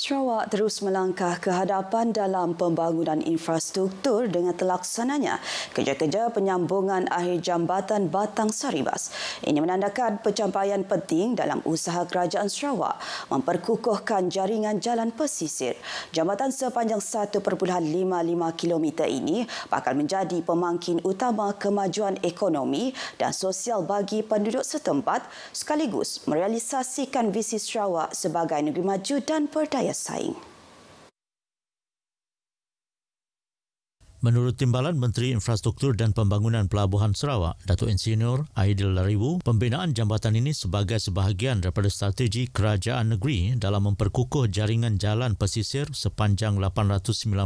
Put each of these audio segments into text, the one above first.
Sarawak terus melangkah ke hadapan dalam pembangunan infrastruktur dengan terlaksananya kerja-kerja penyambungan akhir jambatan Batang Saribas. Ini menandakan pencapaian penting dalam usaha kerajaan Sarawak memperkukuhkan jaringan jalan pesisir. Jambatan sepanjang 1.55 km ini bakal menjadi pemangkin utama kemajuan ekonomi dan sosial bagi penduduk setempat sekaligus merealisasikan visi Sarawak sebagai negeri maju dan berdaya saing. Menurut Timbalan Menteri Infrastruktur dan Pembangunan Pelabuhan Sarawak, Datuk Insinyur Aidil Lariwu, pembinaan jambatan ini sebagai sebahagian daripada strategi kerajaan negeri dalam memperkukuh jaringan jalan pesisir sepanjang 896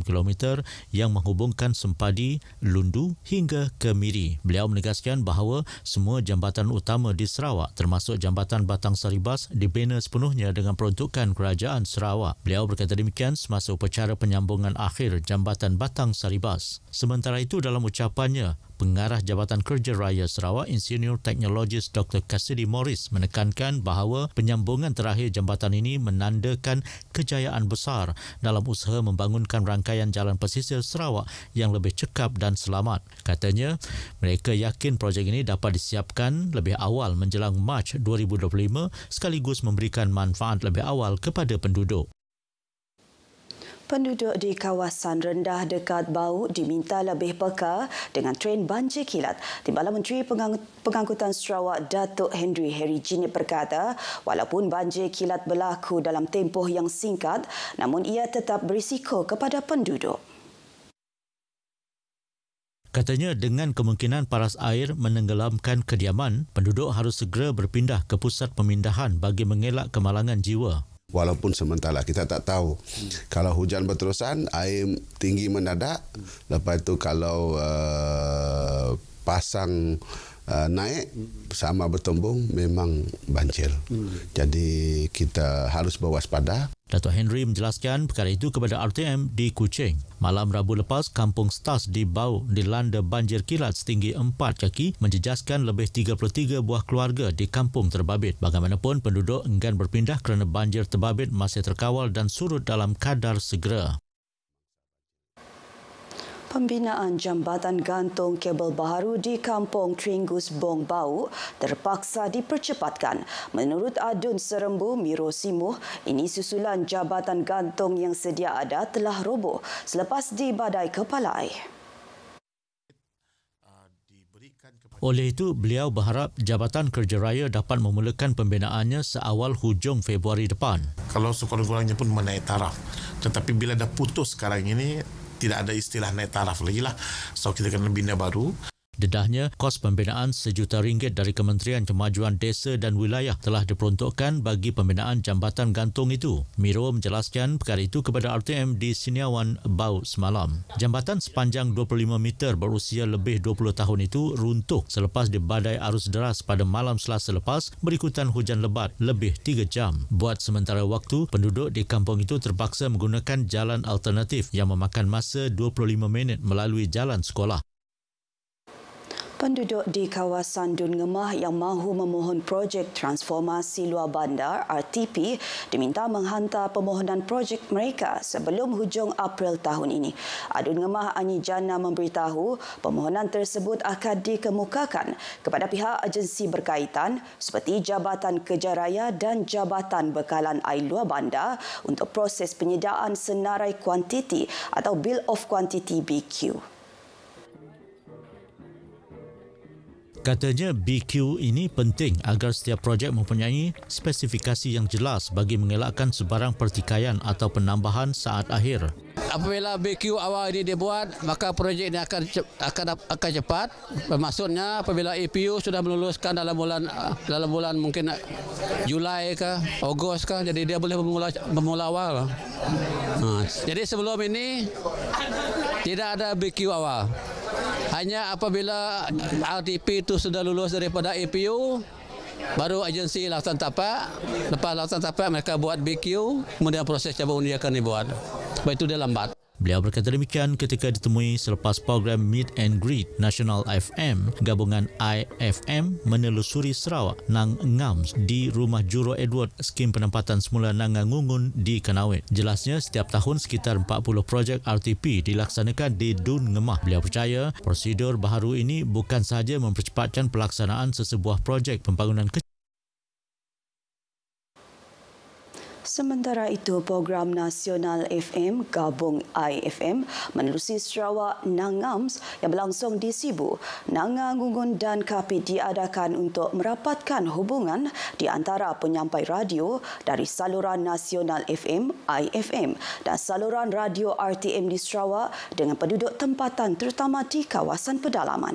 km yang menghubungkan Sempadi, Lundu hingga ke Miri. Beliau menegaskan bahawa semua jambatan utama di Sarawak termasuk Jambatan Batang Saribas dibina sepenuhnya dengan peruntukan kerajaan Sarawak. Beliau berkata demikian semasa upacara penyambungan akhir Jambatan Batang Saribas. Sementara itu dalam ucapannya, Pengarah Jabatan Kerja Raya Sarawak Insinyur Teknologis Dr. Cassidy Morris menekankan bahawa penyambungan terakhir jambatan ini menandakan kejayaan besar dalam usaha membangunkan rangkaian jalan pesisir Sarawak yang lebih cekap dan selamat. Katanya, mereka yakin projek ini dapat disiapkan lebih awal menjelang Mac 2025 sekaligus memberikan manfaat lebih awal kepada penduduk. Penduduk di kawasan rendah dekat Bau diminta lebih peka dengan tren banjir kilat. Timbalan Menteri Pengangkutan Sarawak Datuk Henry Jinip berkata, walaupun banjir kilat berlaku dalam tempoh yang singkat, namun ia tetap berisiko kepada penduduk. Katanya dengan kemungkinan paras air menenggelamkan kediaman, penduduk harus segera berpindah ke pusat pemindahan bagi mengelak kemalangan jiwa. Walaupun sementara kita tak tahu kalau hujan berterusan, air tinggi mendadak, lepas itu kalau pasang naik sama bertumbung memang banjir. Jadi kita harus berwaspada. Datuk Henry menjelaskan perkara itu kepada RTM di Kuching. Malam Rabu lepas, kampung Stas di Bau dilanda banjir kilat setinggi 4 kaki menjejaskan lebih 33 buah keluarga di kampung terbabit. Bagaimanapun, penduduk enggan berpindah kerana banjir terbabit masih terkawal dan surut dalam kadar segera. Pembinaan jambatan gantung kabel baharu di kampung Tringgus Bong Bau terpaksa dipercepatkan. Menurut Adun Serembu Miro Simuh, ini susulan jambatan gantung yang sedia ada telah roboh selepas dibadai kepala air. Oleh itu, beliau berharap Jabatan Kerja Raya dapat memulakan pembinaannya seawal hujung Februari depan. Kalau sekurang-kurangnya pun menaik taraf. Tetapi bila dah putus sekarang ini, tidak ada istilah naik taraf lagi lah. So kita kena bina baru. Dedahnya, kos pembinaan RM1 dari Kementerian Kemajuan Desa dan Wilayah telah diperuntukkan bagi pembinaan jambatan gantung itu. Miro menjelaskan perkara itu kepada RTM di Siniawan Bau semalam. Jambatan sepanjang 25 meter berusia lebih 20 tahun itu runtuh selepas dibadai arus deras pada malam Selasa lepas berikutan hujan lebat lebih 3 jam. Buat sementara waktu, penduduk di kampung itu terpaksa menggunakan jalan alternatif yang memakan masa 25 minit melalui jalan sekolah. Penduduk di kawasan Dun Ngemah yang mahu memohon projek transformasi luar bandar RTP diminta menghantar permohonan projek mereka sebelum hujung April tahun ini. Dun Ngemah Anyi Jana memberitahu permohonan tersebut akan dikemukakan kepada pihak agensi berkaitan seperti Jabatan Kerja Raya dan Jabatan Bekalan Air Luar Bandar untuk proses penyediaan senarai kuantiti atau Bill of Quantity BQ. Katanya BQ ini penting agar setiap projek mempunyai spesifikasi yang jelas bagi mengelakkan sebarang pertikaian atau penambahan saat akhir. Apabila BQ awal ini dibuat, maka projek ini akan cepat. Maksudnya apabila EPU sudah meluluskan dalam bulan mungkin Julai ke Ogos ke, jadi dia boleh bermula awal. Jadi sebelum ini tidak ada BQ awal. Hanya apabila RTP itu sudah lulus daripada EPU, baru agensi lautan tapak. Lepas lautan tapak mereka buat BQ, kemudian proses cabang undi akan dibuat. Sebab itu dia lambat. Beliau berkata demikian ketika ditemui selepas program Meet and Greet Nasional FM gabungan IFM menelusuri Sarawak Nang Ngams di Rumah Juro Edward skim penempatan semula Nangangungun di Kanawit. Jelasnya setiap tahun sekitar 40 projek RTP dilaksanakan di Dun Ngemah. Beliau percaya prosedur baharu ini bukan sahaja mempercepatkan pelaksanaan sesebuah projek pembangunan kecil. Sementara itu, program nasional FM gabung IFM menerusi Sarawak Nang Ngams yang berlangsung di Sibu, Nangangungun dan Kapit diadakan untuk merapatkan hubungan di antara penyampai radio dari saluran nasional FM IFM dan saluran radio RTM di Sarawak dengan penduduk tempatan terutama di kawasan pedalaman.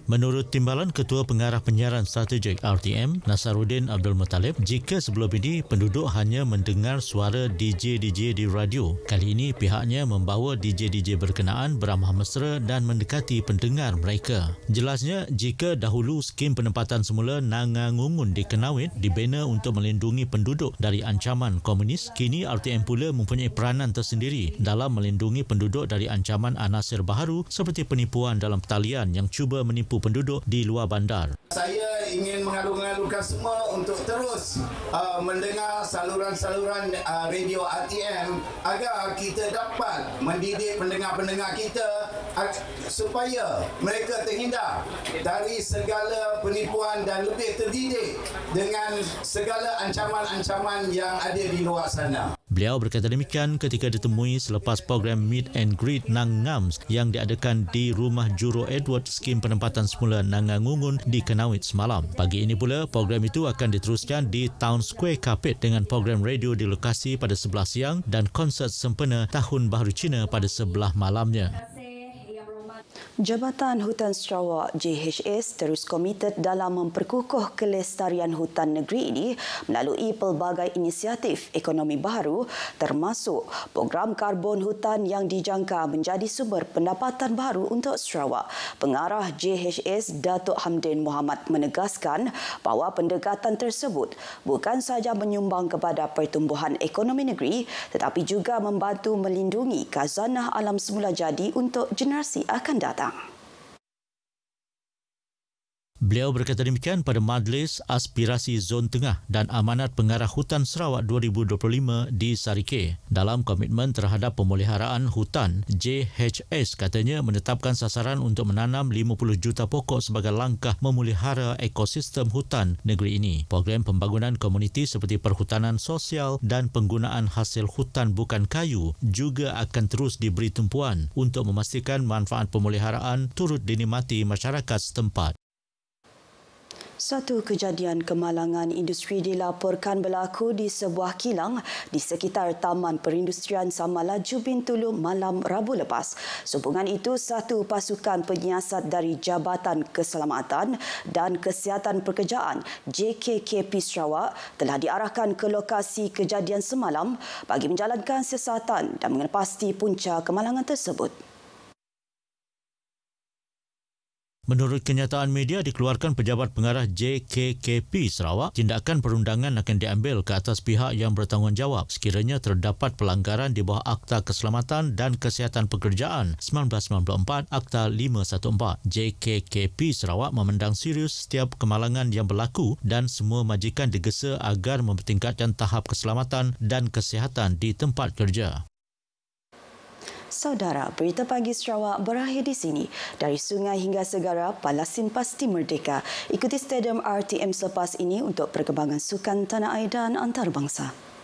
Menurut Timbalan Ketua Pengarah Penyiaran Strategik RTM, Nasaruddin Abdul Muttalib, jika sebelum ini penduduk hanya mendengar suara DJ-DJ di radio, kali ini pihaknya membawa DJ-DJ berkenaan beramah mesra dan mendekati pendengar mereka. Jelasnya, jika dahulu skim penempatan semula Nangangungun di Kanawit dibina untuk melindungi penduduk dari ancaman komunis, kini RTM pula mempunyai peranan tersendiri dalam melindungi penduduk dari ancaman anasir baharu seperti penipuan dalam talian yang cuba menipu penduduk di luar bandar. Saya ingin mengalu-alukan semua untuk terus mendengar saluran-saluran radio RTM agar kita dapat mendidik pendengar-pendengar kita supaya mereka terhindar dari segala penipuan dan lebih terdidik dengan segala ancaman-ancaman yang ada di luar sana. Beliau berkata demikian ketika ditemui selepas program Meet and Greet Nang Ngams yang diadakan di Rumah Juro Edward skim penempatan semula Nangangungun di Kanawit semalam. Pagi ini pula, program itu akan diteruskan di Town Square Kapit dengan program radio di lokasi pada sebelah siang dan konsert sempena Tahun Baharu Cina pada sebelah malamnya. Jabatan Hutan Sarawak JHS terus komited dalam memperkukuh kelestarian hutan negeri ini melalui pelbagai inisiatif ekonomi baharu termasuk program karbon hutan yang dijangka menjadi sumber pendapatan baru untuk Sarawak. Pengarah JHS Datuk Hamdin Mohamad menegaskan bahawa pendekatan tersebut bukan sahaja menyumbang kepada pertumbuhan ekonomi negeri tetapi juga membantu melindungi khazanah alam semula jadi untuk generasi akan datang. Beliau berkata demikian pada Majlis Aspirasi Zon Tengah dan Amanat Pengarah Hutan Sarawak 2025 di Sarike. Dalam komitmen terhadap pemeliharaan hutan, JHS katanya menetapkan sasaran untuk menanam 50 juta pokok sebagai langkah memelihara ekosistem hutan negeri ini. Program pembangunan komuniti seperti perhutanan sosial dan penggunaan hasil hutan bukan kayu juga akan terus diberi tumpuan untuk memastikan manfaat pemeliharaan turut dinikmati masyarakat setempat. Satu kejadian kemalangan industri dilaporkan berlaku di sebuah kilang di sekitar Taman Perindustrian Samalaju Bintulu malam Rabu lepas. Sehubungan itu, satu pasukan penyiasat dari Jabatan Keselamatan dan Kesihatan Pekerjaan JKKP Sarawak telah diarahkan ke lokasi kejadian semalam bagi menjalankan siasatan dan mengenepasti punca kemalangan tersebut. Menurut kenyataan media dikeluarkan pejabat pengarah JKKP Sarawak, tindakan perundangan akan diambil ke atas pihak yang bertanggungjawab sekiranya terdapat pelanggaran di bawah Akta Keselamatan dan Kesihatan Pekerjaan 1994 Akta 514. JKKP Sarawak memandang serius setiap kemalangan yang berlaku dan semua majikan digesa agar mempertingkatkan tahap keselamatan dan kesihatan di tempat kerja. Saudara, berita pagi Sarawak berakhir di sini. Dari sungai hingga segara, Palasin pasti merdeka. Ikuti Stadium RTM selepas ini untuk perkembangan sukan tanah air dan antarabangsa.